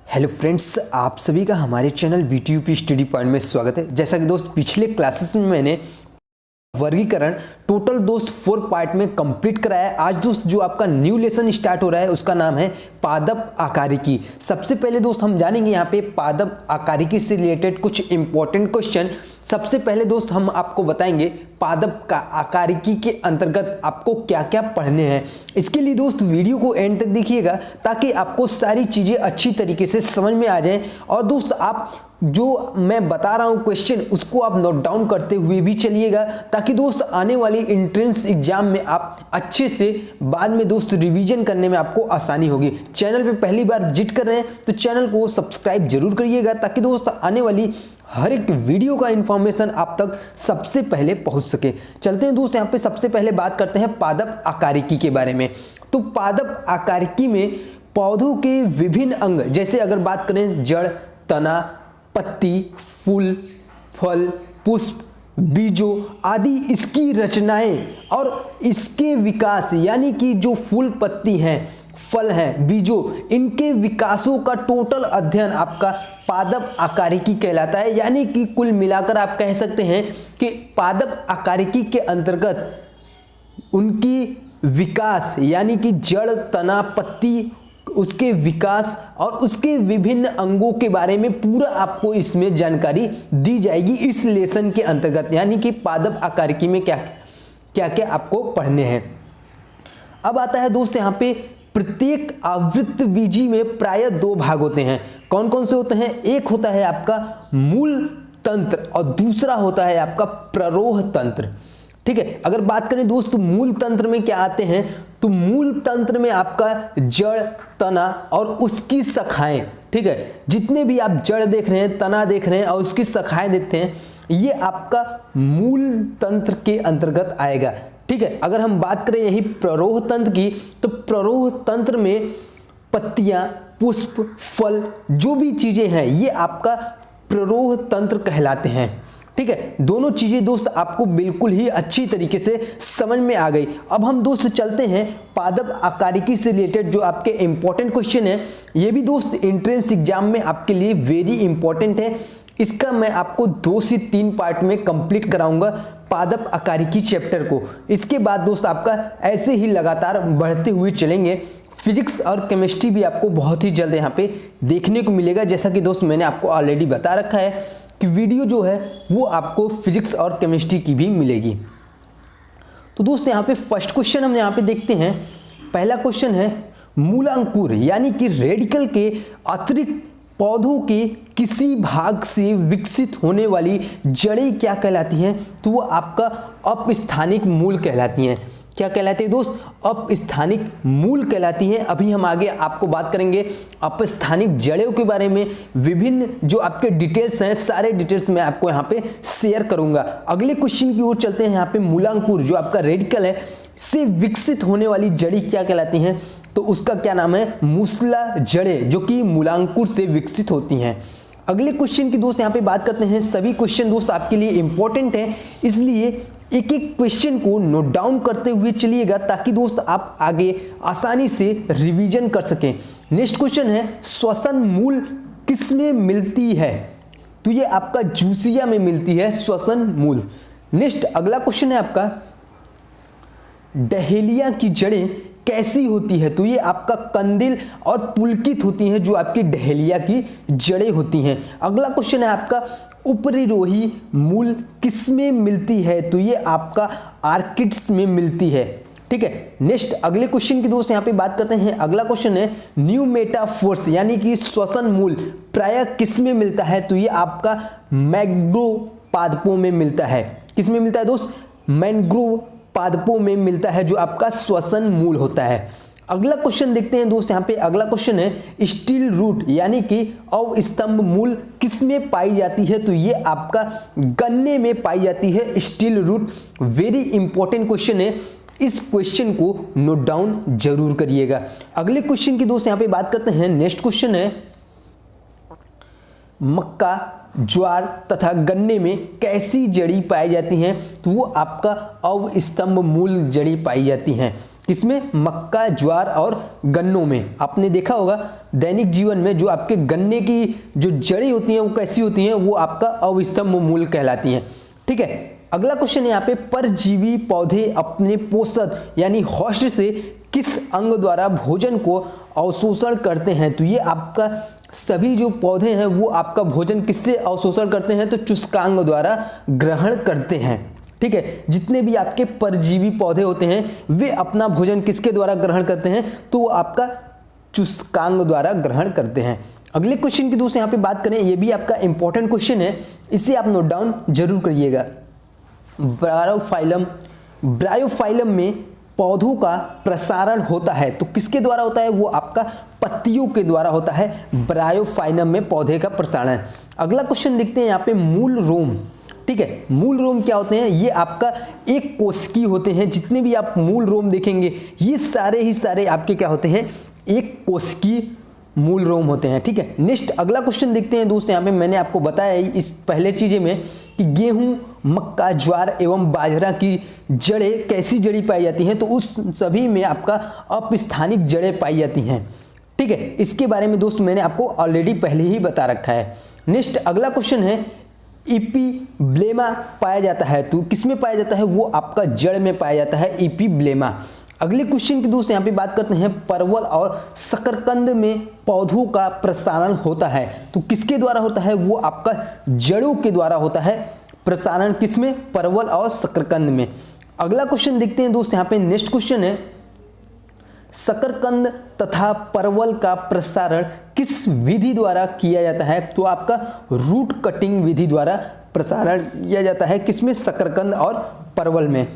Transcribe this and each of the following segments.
Hello friends, आप सभी का हमारे चैनल BTUP स्टडी पॉइंट में स्वागत है। जैसा कि दोस्त पिछले क्लासेस में मैंने वर्गीकरण टोटल दोस्त 4 पार्ट में कंप्लीट कराया है। आज दोस्त जो आपका न्यू लेसन स्टार्ट हो रहा है उसका नाम है पादप आकारिकी। सबसे पहले दोस्त हम जानेंगे यहाँ पे पादप आकारिकी से रिलेटेड कुछ इंपॉर्टेंट क्वेश्चन। सबसे पहले दोस्त हम आपको बताएंगे पादप का आकारिकी के अंतर्गत आपको क्या क्या पढ़ने हैं। इसके लिए दोस्त वीडियो को एंड तक देखिएगा ताकि आपको सारी चीज़ें अच्छी तरीके से समझ में आ जाएं। और दोस्त आप जो मैं बता रहा हूं क्वेश्चन उसको आप नोट डाउन करते हुए भी चलिएगा ताकि दोस्त आने वाली एंट्रेंस एग्जाम में आप अच्छे से बाद में दोस्त रिवीजन करने में आपको आसानी होगी। चैनल पे पहली बार विजिट कर रहे हैं तो चैनल को सब्सक्राइब जरूर करिएगा ताकि दोस्त आने वाली हर एक वीडियो का इंफॉर्मेशन आप तक सबसे पहले पहुंच सके। चलते हैं दोस्त, यहाँ पे सबसे पहले बात करते हैं पादप आकारिकी के बारे में। तो पादप आकारिकी में पौधों के विभिन्न अंग, जैसे अगर बात करें जड़, तना, पत्ती, फूल, फल, पुष्प, बीजों आदि इसकी रचनाएं और इसके विकास, यानी कि जो फूल पत्ती हैं, फल हैं, बीजों, इनके विकासों का टोटल अध्ययन आपका पादप आकारिकी कहलाता है। यानी कि कुल मिलाकर आप कह सकते हैं कि पादप आकारिकी के अंतर्गत उनकी विकास, यानी कि जड़, तना, पत्ती, उसके विकास और उसके विभिन्न अंगों के बारे में पूरा आपको इसमें जानकारी दी जाएगी इस लेसन के अंतर्गत। यानी कि पादप आकारिकी में क्या क्या आपको पढ़ने हैं। अब आता है दोस्त यहाँ पे प्रत्येक आवृत्त बीजी में प्रायः 2 भाग होते हैं। कौन कौन से होते हैं? एक होता है आपका मूल तंत्र और दूसरा होता है आपका प्ररोह तंत्र। ठीक है, अगर बात करें दोस्त मूल तंत्र में क्या आते हैं, तो मूल तंत्र में आपका जड़, तना और उसकी शाखाएं, ठीक है, जितने भी आप जड़ देख रहे हैं, तना देख रहे हैं और उसकी शाखाएं देखते हैं, ये आपका मूल तंत्र के अंतर्गत आएगा। ठीक है, अगर हम बात करें यही प्ररोह तंत्र की, तो प्ररोह तंत्र में पत्तियां, पुष्प, फल, जो भी चीजें हैं ये आपका प्ररोह तंत्र कहलाते हैं। ठीक है, दोनों चीजें दोस्त आपको बिल्कुल ही अच्छी तरीके से समझ में आ गई। अब हम दोस्त चलते हैं पादप आकारिकी से रिलेटेड जो आपके इंपॉर्टेंट क्वेश्चन है। ये भी दोस्त एंट्रेंस एग्जाम में आपके लिए वेरी इंपॉर्टेंट है। इसका मैं आपको 2 से 3 पार्ट में कंप्लीट कराऊंगा पादप आकारिकी चैप्टर को। इसके बाद दोस्त आपका ऐसे ही लगातार बढ़ते हुए चलेंगे। फिजिक्स और केमिस्ट्री भी आपको बहुत ही जल्द यहाँ पे देखने को मिलेगा। जैसा कि दोस्त मैंने आपको ऑलरेडी बता रखा है कि वीडियो जो है वो आपको फिजिक्स और केमिस्ट्री की भी मिलेगी। तो दोस्त यहाँ पे फर्स्ट क्वेश्चन हम यहाँ पे देखते हैं। पहला क्वेश्चन है मूलांकुर यानी कि रेडिकल के अतिरिक्त पौधों के किसी भाग से विकसित होने वाली जड़ें क्या कहलाती हैं? तो वो आपका अपस्थानिक मूल कहलाती हैं। क्या कहलाती है दोस्त? अपस्थानिक मूल कहलाती हैं। अभी हम आगे आपको बात करेंगे अपस्थानिक जड़ों के बारे में। विभिन्न जो आपके डिटेल्स हैं, सारे डिटेल्स मैं आपको यहाँ पे शेयर करूंगा। अगले क्वेश्चन की ओर चलते हैं। यहाँ पे मूलांकुर जो आपका रेडिकल है से विकसित होने वाली जड़ी क्या कहलाती हैं? तो उसका क्या नाम है? मूसला जड़ें, जो कि मूलांकुर से विकसित होती हैं। अगले क्वेश्चन की दोस्त यहाँ पे बात करते हैं। सभी क्वेश्चन दोस्त आपके लिए इंपॉर्टेंट हैं, इसलिए एक एक क्वेश्चन को नोट डाउन करते हुए चलिएगा ताकि दोस्त आप आगे आसानी से रिवीजन कर सकें। नेक्स्ट क्वेश्चन है श्वसन मूल किसमें मिलती है? तो ये आपका जूसिया में मिलती है श्वसन मूल। नेक्स्ट अगला क्वेश्चन है आपका डहेलिया की जड़ें कैसी होती है? तो ये आपका कंदिल और पुलकित होती हैं जो आपकी डहेलिया की जड़ें होती हैं। अगला क्वेश्चन है आपका उपरिरोही मूल किसमें मिलती है? तो ये आपका आर्किड्स में मिलती है। ठीक है, नेक्स्ट अगले क्वेश्चन की दोस्त यहाँ पे बात करते हैं। अगला क्वेश्चन है न्यू मेटाफोर्स यानी कि श्वसन मूल प्रायः किसमें मिलता है? तो ये आपका मैंग्रोव पादपों में मिलता है। किसमें मिलता है दोस्त? मैंग्रोव पादपों में मिलता है जो आपका श्वसन मूल होता है। अगला क्वेश्चन देखते हैं दोस्त। यहाँ पे अगला क्वेश्चन है स्टील रूट यानी कि अवस्तंभ मूल किसमें पाई जाती है? तो ये आपका गन्ने में पाई जाती है stilt root. Very important question है, इस क्वेश्चन को नोट डाउन जरूर करिएगा। अगले क्वेश्चन की दोस्त यहाँ पे बात करते हैं। नेक्स्ट क्वेश्चन है मक्का, ज्वार तथा गन्ने में कैसी जड़ी पाई जाती हैं? तो वो आपका अवस्तंभ मूल जड़ी पाई जाती हैं। किसमें? मक्का, ज्वार और गन्नों में। आपने देखा होगा दैनिक जीवन में जो आपके गन्ने की जो जड़ी होती हैं वो कैसी होती हैं? वो आपका अविस्तंभ मूल कहलाती हैं। ठीक है, अगला क्वेश्चन है यहाँ पे, परजीवी पौधे अपने पोषक यानी होस्ट से किस अंग द्वारा भोजन को अवशोषण करते हैं? तो ये आपका सभी जो पौधे हैं वो आपका भोजन किससे अवशोषण करते हैं? तो चुस्कांग द्वारा ग्रहण करते हैं। ठीक है, जितने भी आपके परजीवी पौधे होते हैं वे अपना भोजन किसके द्वारा ग्रहण करते हैं? तो आपका चुस्कांग द्वारा ग्रहण करते हैं। अगले क्वेश्चन की दोस्तों यहाँ पे बात करें, ये भी आपका इंपॉर्टेंट क्वेश्चन है, इसे आप नोट डाउन जरूर करिएगा। ब्रायोफाइलम, ब्रायोफाइलम में पौधों का प्रसारण होता है तो किसके द्वारा होता है? वो आपका पत्तियों के द्वारा होता है ब्रायोफाइलम में पौधे का प्रसारण। अगला क्वेश्चन देखते हैं यहाँ पे, मूल रोम। ठीक है, मूल रोम क्या होते हैं? ये आपका एक कोशिकीय होते हैं। जितने भी आप मूल रोम देखेंगे ये सारे ही सारे आपके क्या होते हैं? एक कोशिकीय मूल रोम होते हैं। ठीक है, नेक्स्ट अगला क्वेश्चन देखते हैं दोस्तों। यहाँ पे मैंने आपको बताया इस पहले चीजें में कि गेहूं, मक्का, ज्वार एवं बाजरा की जड़ें कैसी जड़ी पाई जाती हैं? तो उस सभी में आपका अपस्थानिक जड़ें पाई जाती हैं। ठीक है, इसके बारे में दोस्त मैंने आपको ऑलरेडी पहले ही बता रखा है। नेक्स्ट अगला क्वेश्चन है, इपीब्लेमा पाया जाता है तो किसमें पाया जाता है? वो आपका जड़ में पाया जाता है, इपीब्लेमा। अगले क्वेश्चन की दोस्त यहाँ पे बात करते हैं, परवल और शकरकंद में पौधों का प्रसारण होता है तो किसके द्वारा होता है? वो आपका जड़ों के द्वारा होता है प्रसारण। किसमें? परवल और शकरकंद में। अगला क्वेश्चन देखते हैं दोस्त, यहाँ पे नेक्स्ट क्वेश्चन है, शकरकंद तथा परवल का प्रसारण किस विधि द्वारा किया जाता है? तो आपका रूट कटिंग विधि द्वारा प्रसारण किया जाता है। किसमें? शकरकंद और परवल में।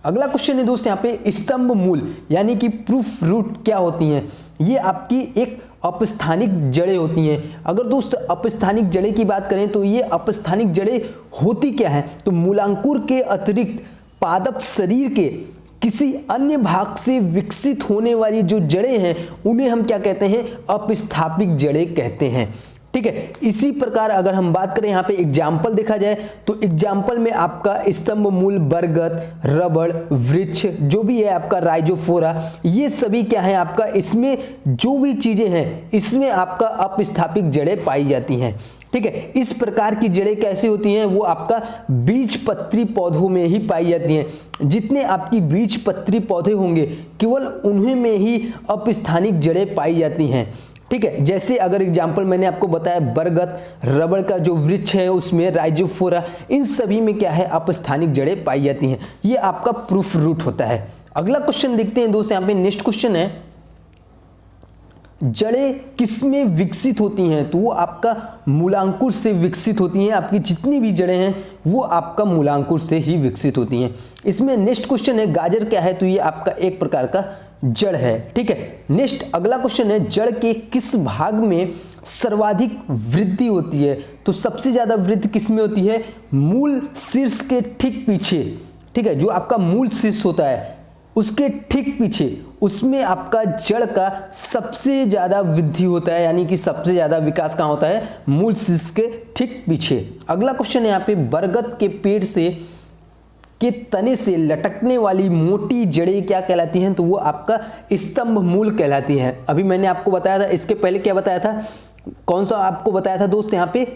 अगला क्वेश्चन है दोस्त यहाँ पे, स्तंभ मूल यानी कि प्रूफ रूट क्या होती हैं? ये आपकी एक अपस्थानिक जड़ें होती हैं। अगर दोस्त अपस्थानिक जड़ें की बात करें तो ये अपस्थानिक जड़ें होती क्या है? तो मूलांकुर के अतिरिक्त पादप शरीर के किसी अन्य भाग से विकसित होने वाली जो जड़ें हैं उन्हें हम क्या कहते हैं? अपस्थापिक जड़ें कहते हैं। ठीक है, इसी प्रकार अगर हम बात करें यहाँ पे एग्जाम्पल देखा जाए तो एग्जाम्पल में आपका स्तंभ मूल बरगद, रबड़, वृक्ष जो भी है आपका राइजोफोरा, ये सभी क्या है आपका, इसमें जो भी चीजें हैं इसमें आपका अपस्थापिक जड़ें पाई जाती हैं। ठीक है, इस प्रकार की जड़ें कैसे होती हैं? वो आपका बीज पत्री पौधों में ही पाई जाती हैं। जितने आपकी बीज पत्री पौधे होंगे केवल उन्हीं में ही अपस्थानिक जड़ें पाई जाती हैं। ठीक है, जैसे अगर एग्जाम्पल मैंने आपको बताया बरगद, रबड़ का जो वृक्ष है उसमें राइजोफोरा, इन सभी में क्या है? अपस्थानिक जड़ें पाई जाती हैं। ये आपका प्रूफ रूट होता है। अगला क्वेश्चन देखते हैं दोस्त, यहाँ पे नेक्स्ट क्वेश्चन है, जड़ें किसमें विकसित होती हैं? तो वो आपका मूलांकुर से विकसित होती हैं। आपकी जितनी भी जड़ें हैं वो आपका मूलांकुर से ही विकसित होती हैं। इसमें नेक्स्ट क्वेश्चन है, गाजर क्या है? तो ये आपका एक प्रकार का जड़ है। ठीक है, नेक्स्ट अगला क्वेश्चन है, जड़ के किस भाग में सर्वाधिक वृद्धि होती है? तो सबसे ज्यादा वृद्धि किसमें होती है? मूल शीर्ष के ठीक पीछे। ठीक है, जो आपका मूल शीर्ष होता है उसके ठीक पीछे, उसमें आपका जड़ का सबसे ज्यादा वृद्धि होता है, यानी कि सबसे ज्यादा विकास कहाँ होता है? मूल शीर्ष के ठीक पीछे। अगला क्वेश्चन है यहाँ पे, बरगद के पेड़ से के तने से लटकने वाली मोटी जड़ें क्या कहलाती हैं? तो वो आपका स्तंभ मूल कहलाती हैं। अभी मैंने आपको बताया था, इसके पहले क्या बताया था? कौन सा आपको बताया था दोस्त यहाँ पे?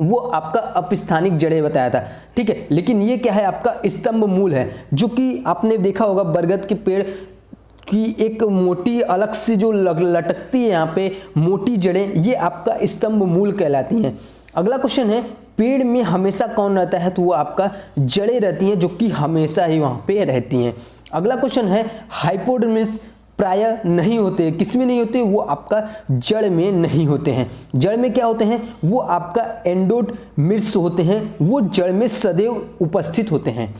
वो आपका अपस्थानिक जड़ें बताया था। ठीक है, लेकिन ये क्या है? आपका स्तंभ मूल है, जो कि आपने देखा होगा बरगद के पेड़ की एक मोटी अलग से जो लटकती है यहाँ पे मोटी जड़ें, ये आपका स्तंभ मूल कहलाती हैं। अगला क्वेश्चन है, पेड़ में हमेशा कौन रहता है? तो वो आपका जड़ें रहती हैं, जो कि हमेशा ही वहां पे रहती हैं। अगला क्वेश्चन है, हाइपोडर्मिस प्राय नहीं होते। किसमें नहीं होते? वो आपका जड़ में नहीं होते हैं। जड़ में क्या होते हैं? वो आपका एंडोडर्मिस होते हैं, वो जड़ में सदैव उपस्थित होते हैं।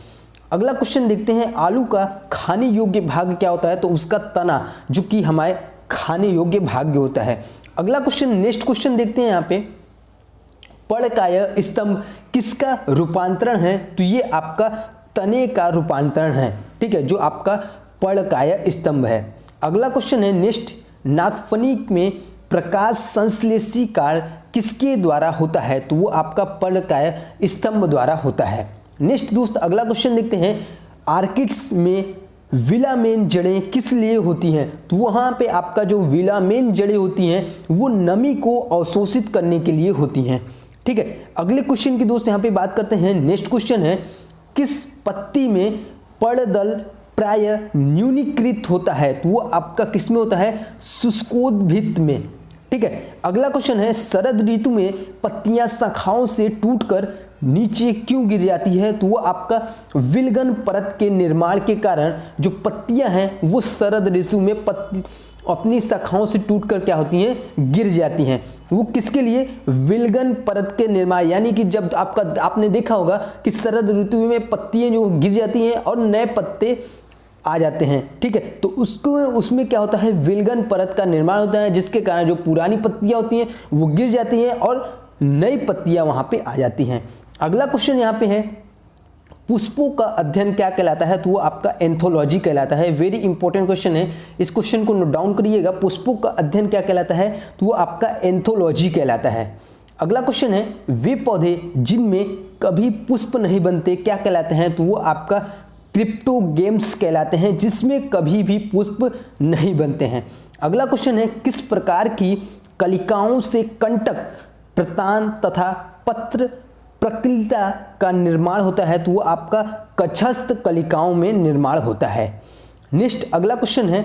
अगला क्वेश्चन देखते हैं, आलू का खाने योग्य भाग क्या होता है? तो उसका तना, जो कि हमारे खाने योग्य भाग होता है। अगला क्वेश्चन, नेक्स्ट क्वेश्चन देखते हैं यहाँ पे, पर्णकाय स्तंभ किसका रूपांतरण है? तो ये आपका तने का रूपांतरण है। ठीक है, जो आपका पर्णकाय स्तंभ है। अगला क्वेश्चन है, नेक्स्ट, नागफनी में प्रकाश संश्लेषी कार्य किसके द्वारा होता है? तो वो आपका पर्णकाय स्तंभ द्वारा होता है। नेक्स्ट दोस्त अगला क्वेश्चन देखते हैं, आर्किड्स में विलामेन जड़ें किस लिए होती हैं? तो वहाँ पे आपका जो विलामेन जड़ें होती हैं वो नमी को अवशोषित करने के लिए होती हैं। ठीक है, अगले क्वेश्चन की दोस्त यहाँ पे बात करते हैं। नेक्स्ट क्वेश्चन है, किस पत्ती में पर्णदल प्राय न्यूनीकृत होता है? तो वो आपका किस में होता है? शुष्कोद्भिद में। ठीक है, अगला क्वेश्चन है, शरद ऋतु में पत्तियां शाखाओं से टूटकर नीचे क्यों गिर जाती है? तो वो आपका विलगन परत के निर्माण के कारण जो पत्तियां हैं वो शरद ऋतु में पत्ती अपनी शाखाओं से टूटकर क्या होती हैं? गिर जाती हैं। वो किसके लिए? विलगन परत के निर्माण, यानी कि जब आपने देखा होगा कि शरद ऋतु में पत्तियां जो गिर जाती हैं और नए पत्ते आ जाते हैं। ठीक है, तो उसमें क्या होता है? विलगन परत का निर्माण होता है, जिसके कारण जो पुरानी पत्तियां होती हैं वो गिर जाती हैं और नई पत्तियां वहां पे आ जाती हैं। अगला क्वेश्चन यहाँ पे है, पुष्पों का अध्ययन क्या कहलाता है? तो वो आपका एंथोलॉजी कहलाता है। वेरी इंपॉर्टेंट क्वेश्चन है, इस क्वेश्चन को नोट डाउन करिएगा। पुष्पों का अध्ययन क्या कहलाता है? तो वो आपका एंथोलॉजी कहलाता है। अगला क्वेश्चन है, वे पौधे जिनमें कभी पुष्प नहीं बनते क्या कहलाते हैं? तो वो आपका क्रिप्टोगेम्स कहलाते हैं, जिसमें कभी भी पुष्प नहीं बनते हैं। अगला क्वेश्चन है, किस प्रकार की कलिकाओं से कंटक, प्रतान तथा पत्र प्रक्रिया का निर्माण होता है? तो वो आपका कक्षस्थ कलिकाओं में निर्माण होता है। नेक्स्ट अगला क्वेश्चन है,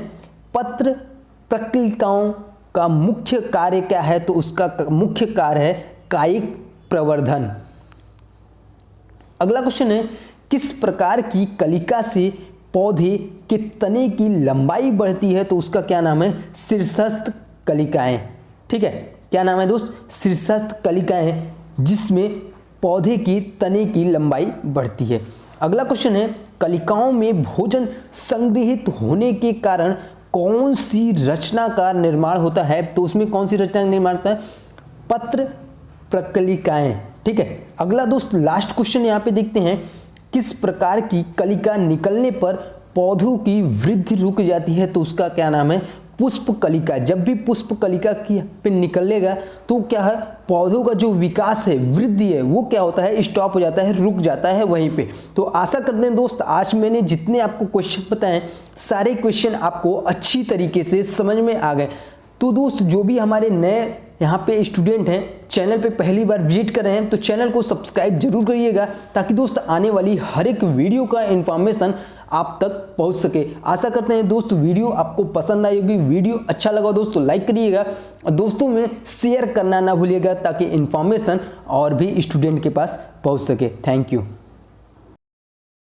पत्र प्रक्रियाओं का मुख्य कार्य क्या है? तो उसका मुख्य कार्य है कायिक प्रवर्धन। अगला क्वेश्चन है, किस प्रकार की कलिका से पौधे के तने की लंबाई बढ़ती है? तो उसका क्या नाम है? शीर्षस्थ कलिकाएं। ठीक है, क्या नाम है दोस्त? शीर्षस्थ कलिकाएं, जिसमें पौधे की तने की लंबाई बढ़ती है। अगला क्वेश्चन है, कलिकाओं में भोजन संग्रहित होने के कारण कौन सी रचना का निर्माण होता है? तो उसमें कौन सी रचना का निर्माण होता है? पत्र प्रकलिकाएं। ठीक है, अगला दोस्त लास्ट क्वेश्चन यहाँ पे देखते हैं, किस प्रकार की कलिका निकलने पर पौधों की वृद्धि रुक जाती है? तो उसका क्या नाम है? पुष्प कलिका। जब भी पुष्प कलिका की पे निकलेगा तो क्या है? पौधों का जो विकास है, वृद्धि है, वो क्या होता है? स्टॉप हो जाता है, रुक जाता है वहीं पे। तो आशा करते हैं दोस्त, आज मैंने जितने आपको क्वेश्चन बताए सारे क्वेश्चन आपको अच्छी तरीके से समझ में आ गए। तो दोस्त, जो भी हमारे नए यहाँ पे स्टूडेंट हैं, चैनल पे पहली बार विजिट कर रहे हैं, तो चैनल को सब्सक्राइब जरूर करिएगा, ताकि दोस्त आने वाली हर एक वीडियो का इन्फॉर्मेशन आप तक पहुंच सके। आशा करते हैं दोस्त वीडियो आपको पसंद आई होगी। वीडियो अच्छा लगा दोस्तों लाइक करिएगा और दोस्तों में शेयर करना ना भूलिएगा, ताकि इन्फॉर्मेशन और भी स्टूडेंट के पास पहुंच सके। Thank you.